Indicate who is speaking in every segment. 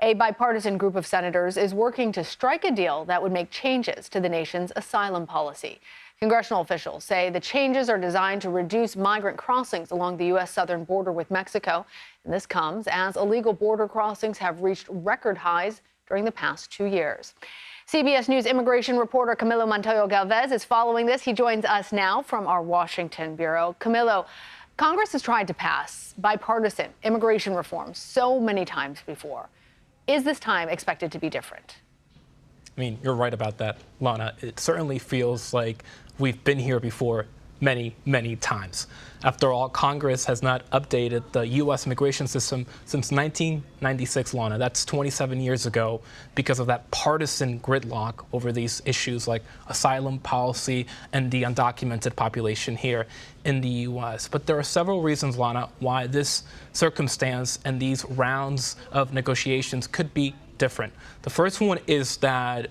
Speaker 1: A bipartisan group of senators is working to strike a deal that would make changes to the nation's asylum policy. Congressional officials say the changes are designed to reduce migrant crossings along the U.S. southern border with Mexico. And this comes as illegal border crossings have reached record highs during the past 2 years. CBS News immigration reporter Camilo Montoya-Galvez is following this. He joins us now from our Washington bureau. Camilo, Congress has tried to pass bipartisan immigration reform so many times before. Is this time expected to be different?
Speaker 2: I mean, you're right about that, Lana. It certainly feels like we've been here before many, many times. After all, Congress has not updated the U.S. immigration system since 1996, Lana. That's 27 years ago because of that partisan gridlock over these issues like asylum policy and the undocumented population here in the U.S. But there are several reasons, Lana, why this circumstance and these rounds of negotiations could be different. The first one is that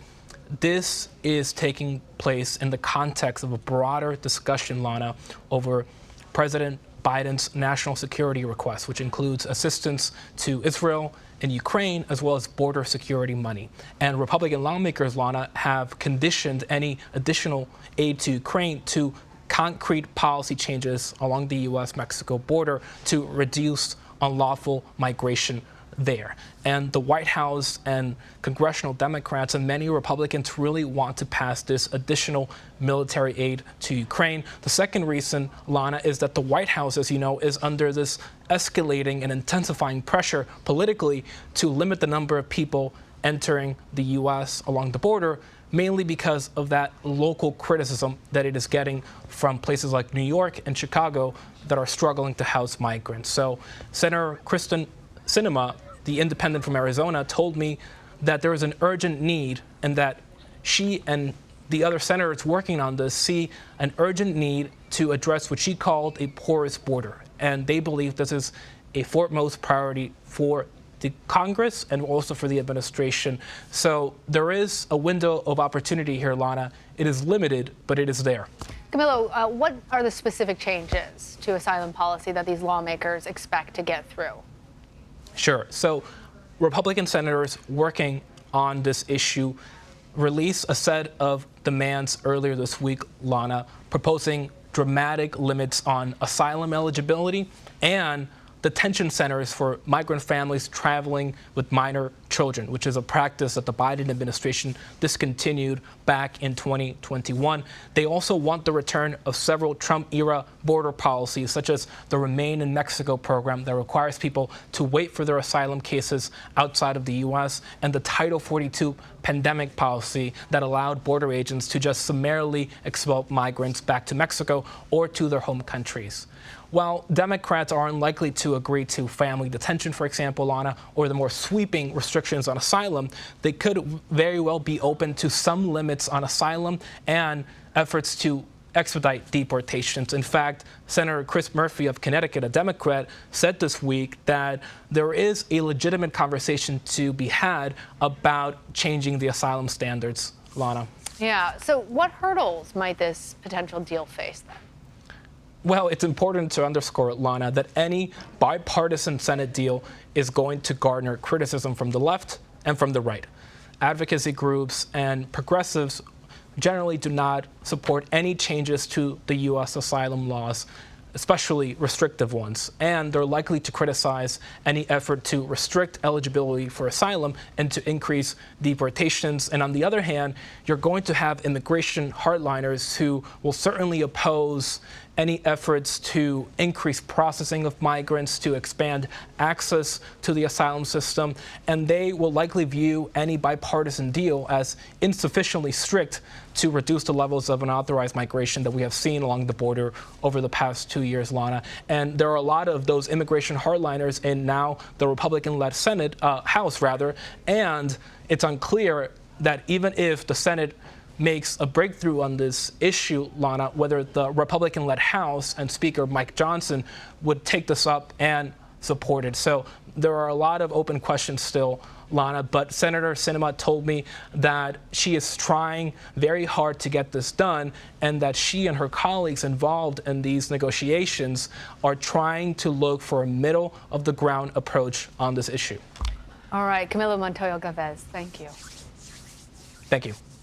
Speaker 2: this is taking place in the context of a broader discussion, Lana, over President Biden's national security request, which includes assistance to Israel and Ukraine, as well as border security money. And Republican lawmakers, Lana, have conditioned any additional aid to Ukraine to concrete policy changes along the U.S.-Mexico border to reduce unlawful migration there. And the White House and congressional Democrats and many Republicans really want to pass this additional military aid to Ukraine. The second reason, Lana, is that the White House, as you know, is under this escalating and intensifying pressure politically to limit the number of people entering the U.S. along the border, mainly because of that local criticism that it is getting from places like New York and Chicago that are struggling to house migrants. So Senator Kristen Sinema, the independent from Arizona, told me that there is an urgent need and that she and the other senators working on this see an urgent need to address what she called a porous border. And they believe this is a foremost priority for the Congress and also for the administration. So there is a window of opportunity here, Lana. It is limited, but it is there.
Speaker 1: Camilo, what are the specific changes to asylum policy that these lawmakers expect to get through?
Speaker 2: Sure. So Republican senators working on this issue released a set of demands earlier this week, Lana, proposing dramatic limits on asylum eligibility and detention centers for migrant families traveling with minor children, which is a practice that the Biden administration discontinued back in 2021. They also want the return of several Trump-era border policies, such as the Remain in Mexico program that requires people to wait for their asylum cases outside of the U.S., and the Title 42 pandemic policy that allowed border agents to just summarily expel migrants back to Mexico or to their home countries. While Democrats are unlikely to agree to family detention, for example, Lana, or the more sweeping restrictions on asylum, they could very well be open to some limits on asylum and efforts to expedite deportations. In fact, Senator Chris Murphy of Connecticut, a Democrat, said this week that there is a legitimate conversation to be had about changing the asylum standards, Lana.
Speaker 1: Yeah, so what hurdles might this potential deal face then?
Speaker 2: Well, it's important to underscore, Lana, that any bipartisan Senate deal is going to garner criticism from the left and from the right. Advocacy groups and progressives generally do not support any changes to the U.S. asylum laws, especially restrictive ones, and they're likely to criticize any effort to restrict eligibility for asylum and to increase deportations. And on the other hand, you're going to have immigration hardliners who will certainly oppose any efforts to increase processing of migrants, to expand access to the asylum system, and they will likely view any bipartisan deal as insufficiently strict to reduce the levels of unauthorized migration that we have seen along the border over the past 2 years, Lana. And there are a lot of those immigration hardliners in now the Republican-led House, and it's unclear that even if the Senate makes a breakthrough on this issue, Lana, whether the Republican-led House and Speaker Mike Johnson would take this up and support it. So there are a lot of open questions still, Lana, but Senator Sinema told me that she is trying very hard to get this done and that she and her colleagues involved in these negotiations are trying to look for a middle-of-the-ground approach on this issue.
Speaker 1: All right, Camilo Montoya-Galvez, thank you.
Speaker 2: Thank you.